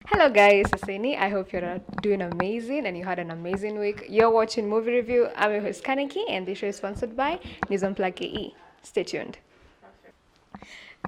Hello guys, Asini. I hope you're doing amazing and you had an amazing week. You're watching Movie Review. I'm your host Kaneki and this show is sponsored by Nizamplug.ke. Stay tuned.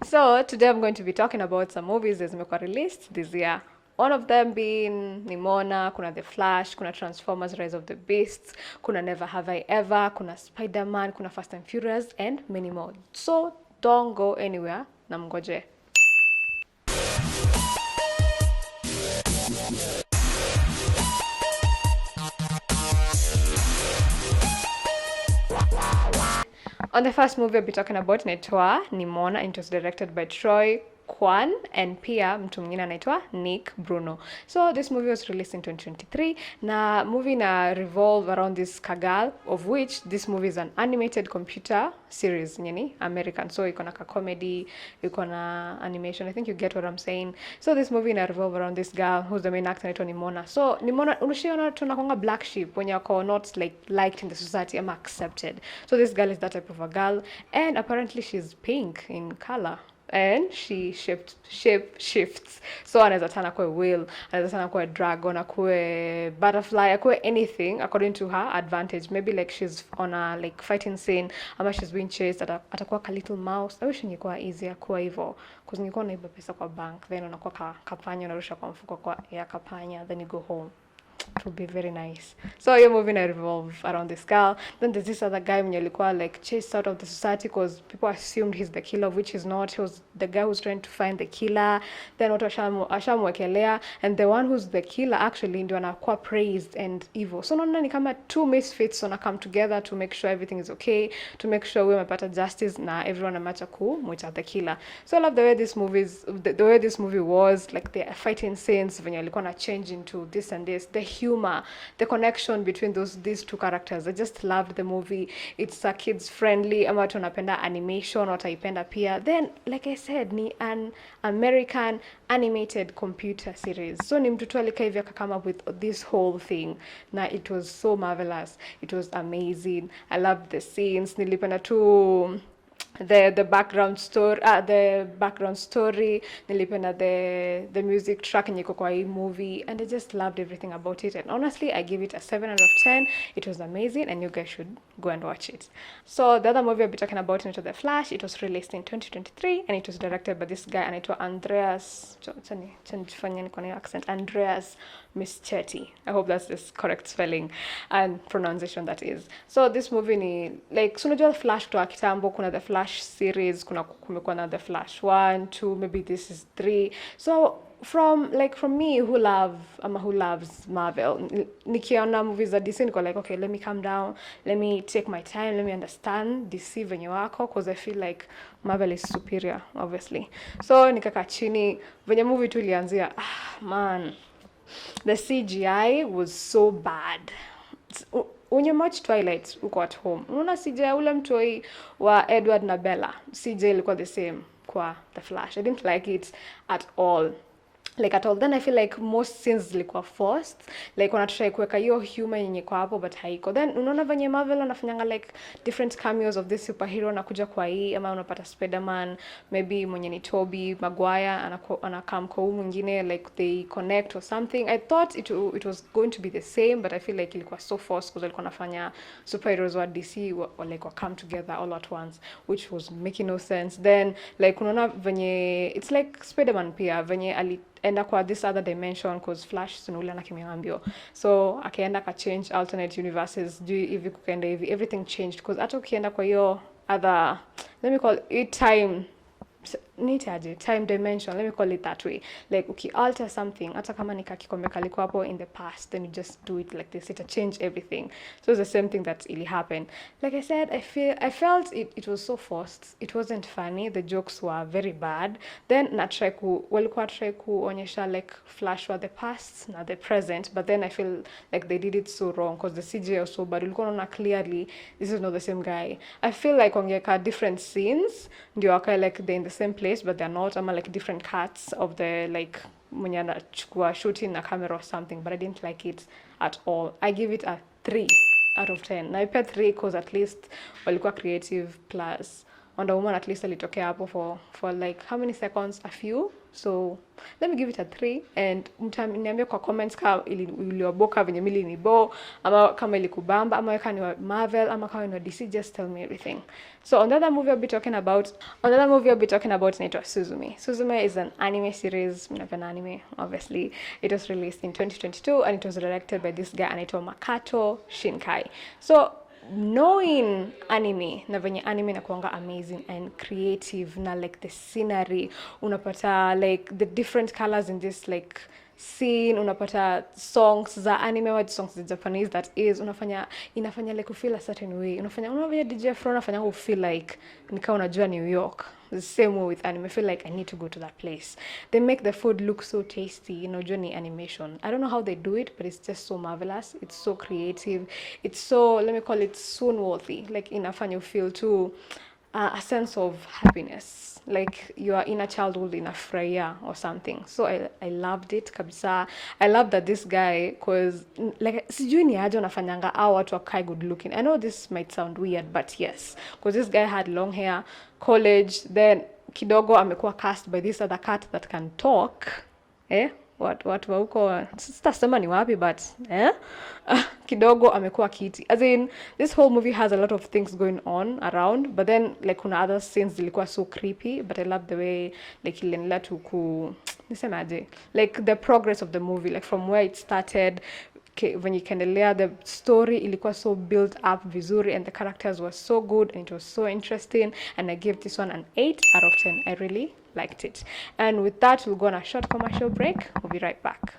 So today I'm going to be talking about some movies that were released this year. One of them being Nimona, kuna The Flash, kuna Transformers Rise of the Beasts, kuna Never Have I Ever, kuna Spiderman, kuna Fast and Furious, and many more. So don't go anywhere. Namgoje. On the first movie I'll be talking about inaitwa Nimona, and it was directed by Troy Kwan and pia mtu mwingine anaitwa Nick Bruno. So this movie was released in 2023 na movie na revolve around this Kagal, of which this movie is an animated computer series nyeni American. So iko na comedy, iko na animation. I think you get what I'm saying. So this movie na revolve around this girl who's the main actor anaitwa Nimona. So Nimona unashiona tunakonga black sheep when you're not like liked in the society or accepted. So this girl is that type of a girl, and apparently she's pink in color and she shifts. So anaweza tana kwa whale, anaweza tana kwa dragon, akue butterfly, akue anything according to her advantage. Maybe like she's on a like fighting scene ama she's being chased, atakuwa ka little mouse. I wish ingekuwa easier kuwa hivyo, because ningekuwa naiba pesa kwa bank, then unakuwa kapanya unarusha kwa mfuko kwa ya kapanya, then you go home. It would be very nice. So your movie na revolve around this girl. Then there's this other guy mwenye alikuwa like chased out of the society because people assumed he's the killer, which he's not. He was the guy who's trying to find the killer. Then watu ashamwekelea, and the one who's the killer actually ndio anakuwa praised and evil. So naona ni kama two misfits wana come together to make sure everything is okay, to make sure we wamepata justice na everyone ameacha kumwita the killer. So I love the way the way this movie was, like the fighting scenes venye alikuwa na change into this and this, the humor, the connection between these two characters. I just loved the movie. It's a kids friendly, ama watu wanapenda animation wataipenda pia. Then like I said, ni an American animated computer series. So ni mtu tu alikaa hivi akakama up with this whole thing na it was so marvelous. It was amazing. I loved the scenes. Nilipenda tu the background story, nilipenda the music track yenye iko kwa hii movie, and I just loved everything about it, and honestly I give it a 7 out of 10. It was amazing and you guys should go and watch it. So the other movie I'll be talking about is The Flash. It was released in 2023 and it was directed by this guy anaitwa Andreas Andreas Mischetti. I hope that's the correct spelling and pronunciation that is. So this movie ni like, so unajua Flash kutoka kitambo, kuna the Flash series, kumekuwa na the Flash 1, 2, maybe this is 3. So from me who loves Marvel, nikiona movies za DC niko like, okay, let me calm down, let me take my time, let me understand DC venye wako, because I feel like Marvel is superior obviously. So nikaka chini venye movie tu ilianzia, man, the CGI was so bad. When you watch Twilight uko at home, unaona CGI ule mtoi wa Edward na Bella, CGI ilikuwa the same kwa The Flash. I didn't like it at all. Like at all. Then I feel like most scenes zilikuwa forced, like wanatry kuweka hiyo humor yenye kwa hapo but haiko. Then unaona venye Marvel wanafanyanga like different cameos of this superhero na kuja kwa hii, ama unapata Spiderman maybe mwenye ni Tobey Maguire anakam kwa huyu mwingine, like they connect or something. I thought it was going to be the same, but I feel like ilikuwa so forced because walikuwa wanafanya superheroes wa DC like come together all at once, which was making no sense. Then like unaona venye it's like Spiderman pia venye enda kwa this other dimension because Flash sinule na kimiambio, so akaenda ka change alternate universes, juu hivi kukaenda hivi, everything changed because hata ukienda kwa hiyo other, let me call it time dimension, let me call it that way, like alter something hata kama ni kakikombe kaliko hapo in the past, then you just do it like this, it change everything. So it's the same thing that really happened. Like I said, I felt it was so forced. It wasn't funny. The jokes were very bad. Then walikuwa try kuonyesha like Flash were the past na the present, but then I feel like they did it so wrong because the CGI was so bad. Ulikuwa unaona clearly this is not the same guy. I feel like wangeka different scenes ndio wakae like they in the same place but they're not, ama like different cuts of the like mwenye anachukua shooting na camera or something, but I didn't like it at all. I give it a 3 out of 10. Na ipea 3 because at least walikuwa creative, plus Wonder Woman at least alitokea hapo for like how many seconds, a few, So let me give it a 3 and mtaniambia kwa comments kama iliwaboka venye mili ni bo ama kama ilikubamba ama kama ni wa Marvel ama kama ni wa DC, just tell me everything. So another movie I'll be talking about inaitwa Suzume. Suzume is an anime series, an anime obviously. It was released in 2022 and it was directed by this guy anaitwa Makoto Shinkai. So knowing anime na venye anime inakuanga amazing and creative na like the scenery, unapata like the different colors in this like scene, unapata songs za anime word songs za Japanese that is inafanya like feel a certain way, unafanya DJ Afro unafanya feel like nika unajua New York. The same way with anime, I feel like I need to go to that place. They make the food look so tasty, journey animation. I don't know how they do it, but it's just so marvelous. It's so creative. It's so, let me call it swoon worthy. Like inafanya you feel too a sense of happiness, like your inner childhood inafurahia or something. So I loved it kabisa. I love that this guy, cause like sijui ni aje unafanyanga au watu wakai good looking. I know this might sound weird, but yes, cause this guy had long hair, college, then kidogo amekuwa cast by this other cat that can talk. Watu wa huko sitasema ni wapi, but kidogo amekuwa kiti. As in, this whole movie has a lot of things going on around, but then like kuna other scenes zilikuwa so creepy, but I love the way like iliendelea tu nisemaje, like the progress of the movie, like from where it started when you ikaendelea, the story ilikuwa so built up vizuri and the characters were so good and it was so interesting, and I gave this one an 8 out of 10. I really liked it. And with that, we'll go on a short commercial break. We'll be right back.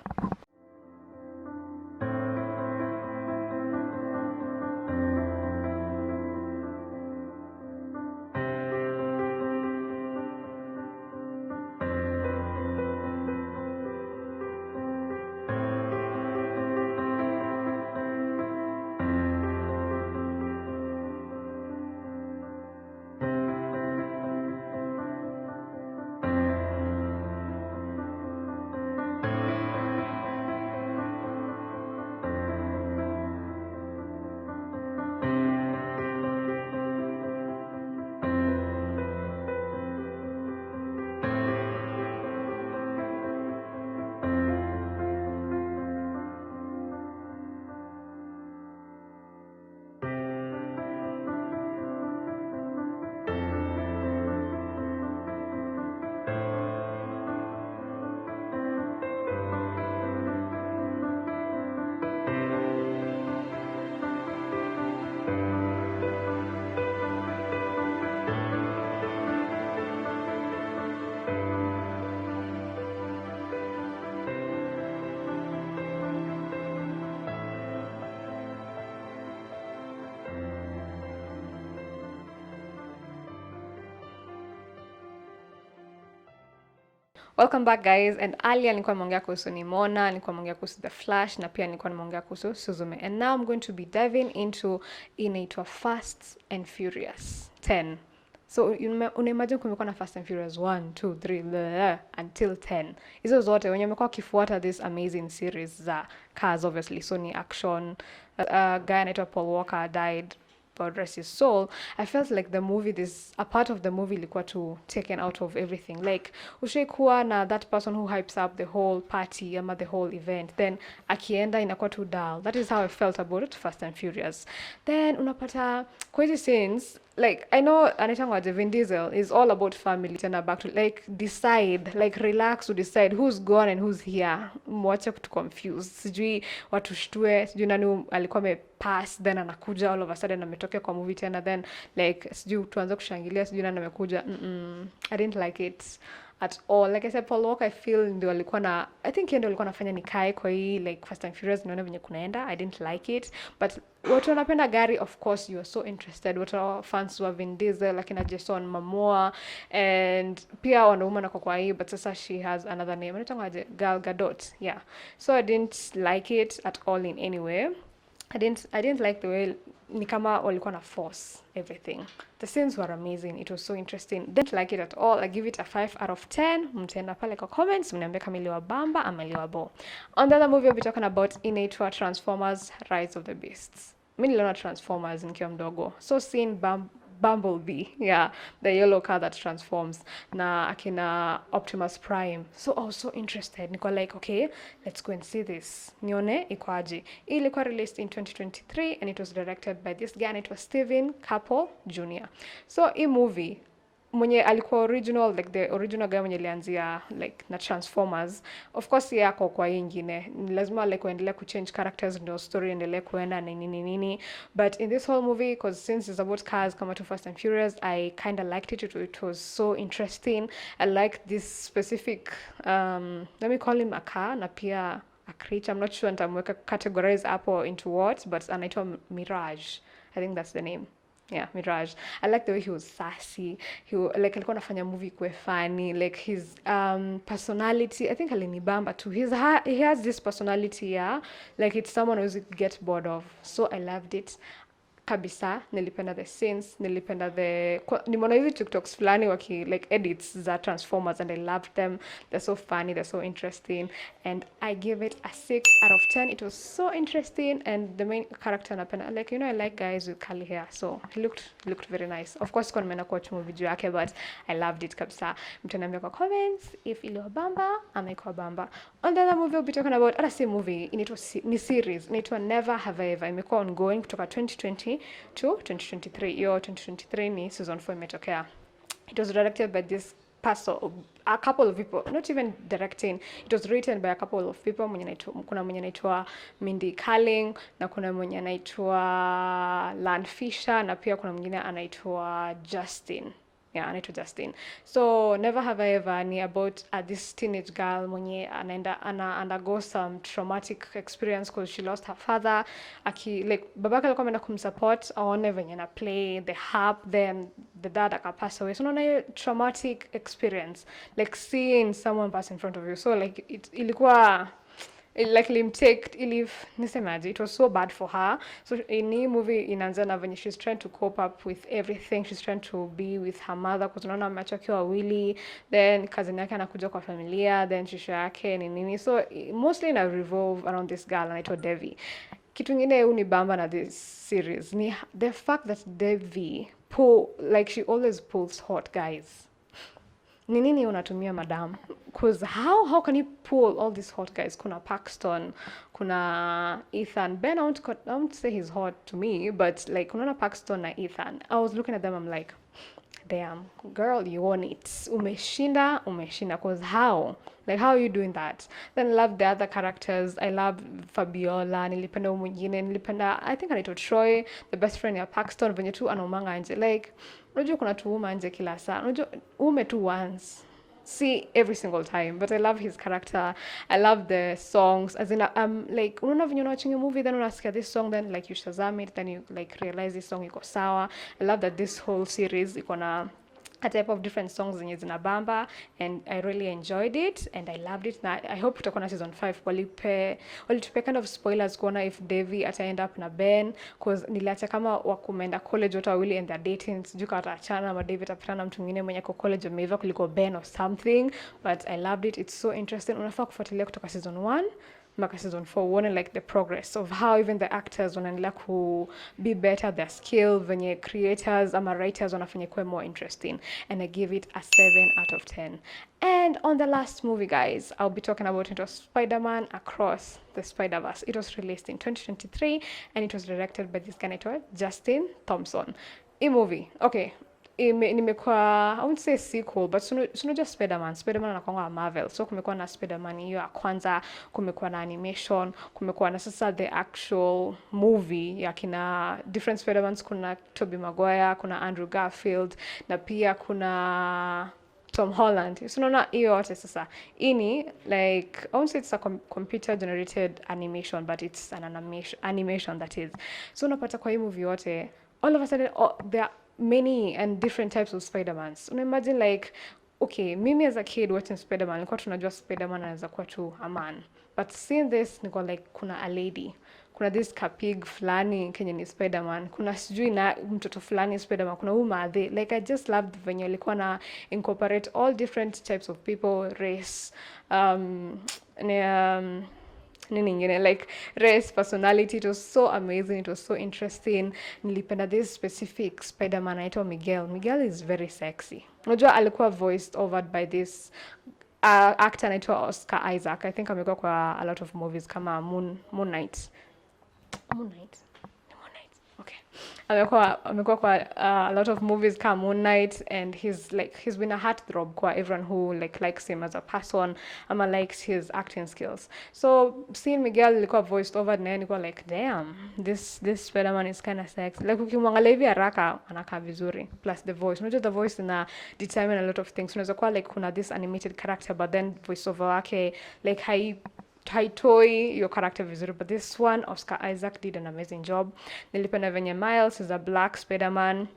Welcome back guys, and earlier nilikuwa nimeongea kuhusu Nimona, nilikuwa nimeongea kuhusu The Flash, na pia nilikuwa nimeongea kuhusu Suzume. And now I'm going to be diving into inaitwa Fast and Furious 10. So unaimagine kumekuwa na Fast and Furious 1, 2, 3 until 10. Hizo zote wenye wamekuwa kifuata this amazing series za cars obviously. So ni action. Guy anaitwa Paul Walker died, God rest his soul. I felt like a part of the movie ilikuwa too taken out of everything. Like ushaikuwa na that person who hypes up the whole party ama the whole event, then akienda inakuwa too dull. That is how I felt about Fast and Furious. Then unapata kwa hizi scenes, like I know anaitangwa Vin Diesel is all about family, tena back to like decide, like relax to decide who's gone and who's here. Mwache kutu confuse, sijui watu shtue, sijui nani alikuwa pass, then anakuja all of a sudden ametokea kwa movie tena, then like sijui tuanze kushangilia sijui nani amekuja. I didn't like it at all. Like I said, Paul Walker I feel ndio alikuwa na, I think yeye ndio alikuwa anafanya nikae kwa hii like Fast and Furious nione venye kunaenda. I didn't like it, but watu wanapenda gari, of course you are so interested. Watu fans wa Vin Diesel, lakini Jason Momoa, and pia wanaume na kwa hii, but sasa she has another name, anaitwa Gal Gadot. Yeah, so I didn't like it at all in any way. I didn't like the way ni kama walikuwa na force everything. The scenes were amazing. It was so interesting. Didn't like it at all. I give it a 5 out of 10. Mtaenda pale kwa comments mniambie kama iliwa bamba ama iliwa bo. On the other movie I'll be talking about inaitwa Transformers Rise of the Beasts. Mimi niliona Transformers nikiwa mdogo. So seeing Bumblebee, yeah, the yellow car that transforms, na akina Optimus Prime. So I was so interested. Niko like, okay, let's go and see this. Nione ikoaje. Ilikuwa released in 2023 and it was directed by this guy and it was Steven Caple Jr. So hii movie mwenye alikuwa original, like the original guy mwenye alianzia like na Transformers, of course yako kwa ingine lazima like kuendelea kuchange characters ndio story endelee kuenda na nini, but in this whole movie, because since it's about cars kama Too Fast and Furious, I kind of liked it. It was so interesting. I liked this specific let me call him a car na pia a creature. I'm not sure nitamweka categorize hapo into what, but anaitwa Mirage, I think that's the name. Yeah, Mirage. I like the way he was sassy. Like alikuwa anafanya movie kwe funny. Like his personality, I think alinibamba too. He has this personality, yeah. Like it's someone who you get bored of. So I loved it. Kabisa, nilipenda the scenes, nilipenda nimeona hizi TikToks fulani waki like edits za Transformers and I loved them. They're so funny, they're so interesting, and I give it a 6 out of 10. It was so interesting, and the main character napenda, like, I like guys with curly hair, so he looked very nice. Of course kwa nimeenda kuwatch movie juu yake, but I loved it kabisa. Mtaniambia kwa comments if iliwabamba ama ikuwabamba. On the other movie we'll be talking about, other same movie, ni series, inaitwa Never Have I Ever. Imekuwa ongoing kutoka 2020 to 2023. Yo, 2023 ni season 4 imetokea. It was directed by this person, a couple of people, not even directing. It was written by a couple of people. Kuna mwenye anaitwa Mindy Kaling na kuna mwenye anaitwa Lan Fisher na pia kuna mwingine anaitwa Justin. Yeah, anaitwa Justin. So Never Have I Ever ni about this teenage girl mwenye undergo some traumatic experience because she lost her father. Like babaka alikuwa ameenda kumsupport aone venye na play the harp, then the dad akapass away. So unaona traumatic experience, like seeing someone pass in front of you. So like ilikuwa nisemaje, it was so bad for her. So in the movie inaanza na venye she's trying to cope up with everything. She's trying to be with her mother because unaona ameachokiwa wawili, then cousin yake anakuja kwa familia, then shisha yake ni nini. So mostly ina revolve around this girl anaitwa Devi. Kitu ingine unibamba na this series ni the fact that Devi she always pulls hot guys. Ni nini unatumia madam? Because how can you pull all these hot guys? Kuna Paxton, kuna Ethan. Ben, I won't say he's hot to me, but like kuna Paxton na Ethan. I was looking at them, I'm like, damn, girl, you want it. Umeshinda. Because how? Like, how are you doing that? Then I love the other characters. I love Fabiola, nilipenda mwingine, nilipenda, I think anaitwa Troy, the best friend ya Paxton, venye tu anaumanga nje. Like, unajua kuna tuuma nje kila saa. Unajua ume tu once. See every single time, but I love his character. I love the songs, as in like unaona when you're watching a movie, then unasikia this song, then like you Shazam it, then you like realize this song iko sawa. I love that this whole series iko na a type of different songs zenye zinabamba, and I really enjoyed it and I loved it. Na I hope tutakuwa na season 5. Walitupe kind of spoilers kuona if Devi ata end up na Ben, because niliacha kama wakumeenda college wote wawili and they're dating, sijui kama wataachana ama Devi atapatana na mtu mwingine mwenye kwa college ameiva kuliko Ben or something, but I loved it. It's so interesting. Unafaa kufuatilia kutoka season 1 mpaka season 4 uone like the progress of how even the actors wanaendelea ku be better their skill, venye creators ama writers wanafanya kuwe more interesting, and I give it a 7 out of 10. And on the last movie, guys, I'll be talking about it was Spiderman Across the Spider-Verse. It was released in 2023 and it was directed by this guy named Justin Thompson. A movie, okay, nimekuwa, I wouldn't say sequel, but sunajua Spiderman anakuanga Marvel. So kumekuwa na Spiderman hiyo ya kwanza, kumekuwa na animation, kumekuwa na sasa the actual movie ya kina different Spidermans. Kuna Tobey Maguire, kuna Andrew Garfield, na pia kuna Tom Holland. So unaona hiyo yote sasa. Ini like I won't say it's a computer generated animation, but it's an animation that is. So unapata kwa hii movie yote, all of a sudden there are many and different types of Spider-Mans. Imagine like, okay, mimi as a kid watching Spider-Man, nilikuwa tunajua Spider-Man anaweza kuwa tu a man. But seeing this, niko like kuna a lady. Kuna this kapig fulani kenye ni Spider-Man. Kuna sijui na mtoto fulani Spider-Man. Kuna umadhe. Like I just loved venye ilikuwa na incorporate all different types of people, race, nini ingine like race, personality, it was so amazing, it was so interesting. Nilipenda this specific Spiderman anaitwa Miguel is very sexy. Unajua alikuwa voiced over by this actor anaitwa Oscar Isaac. I think amekuwa kwa a lot of movies kama Moon Knight. Moon Knight. Moon Knight. Okay. Amekuwa kwa a lot of movies kama Moon Knight, and he's been a heartthrob kwa everyone who likes him as a person ama likes his acting skills. So seeing Miguel ilikuwa voiced over na nilikuwa like damn, this Spider-Man is kind of sexy. Like ukimwangalia hivi haraka anakaa vizuri, plus the voice. Unajua the voice ina determine a lot of things. Unaweza kuwa like kuna this animated character but then voiceover wake like haitoi your character vizuri, but this one Oscar Isaac did an amazing job. Nilipenda venye Miles is a black Spider-Man.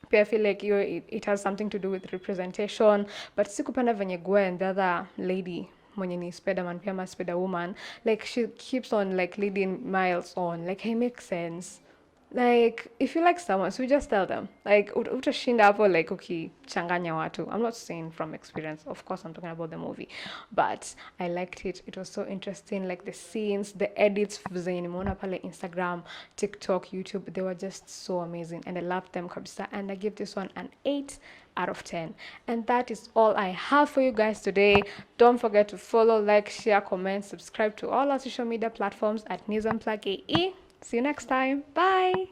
Pia I feel like it has something to do with representation, but sikupenda venye Gwen, the other lady mwenye ni Spider-Man pia ma Spider-Woman, like she keeps on like leading Miles on, like he makes sense. Like if you like someone, so you just tell them, like utashinda hapo like ukichanganya watu. I'm not saying from experience, of course I'm talking about the movie, but I liked it. It was so interesting, like the scenes, the edits zenye nimeona pale Instagram, TikTok, YouTube, they were just so amazing and I loved them kabisa, and I give this one an 8 out of 10. And that is all I have for you guys today. Don't forget to follow, like, share, comment, subscribe to all our social media platforms at NewsUnplug AE. See you next time. Bye.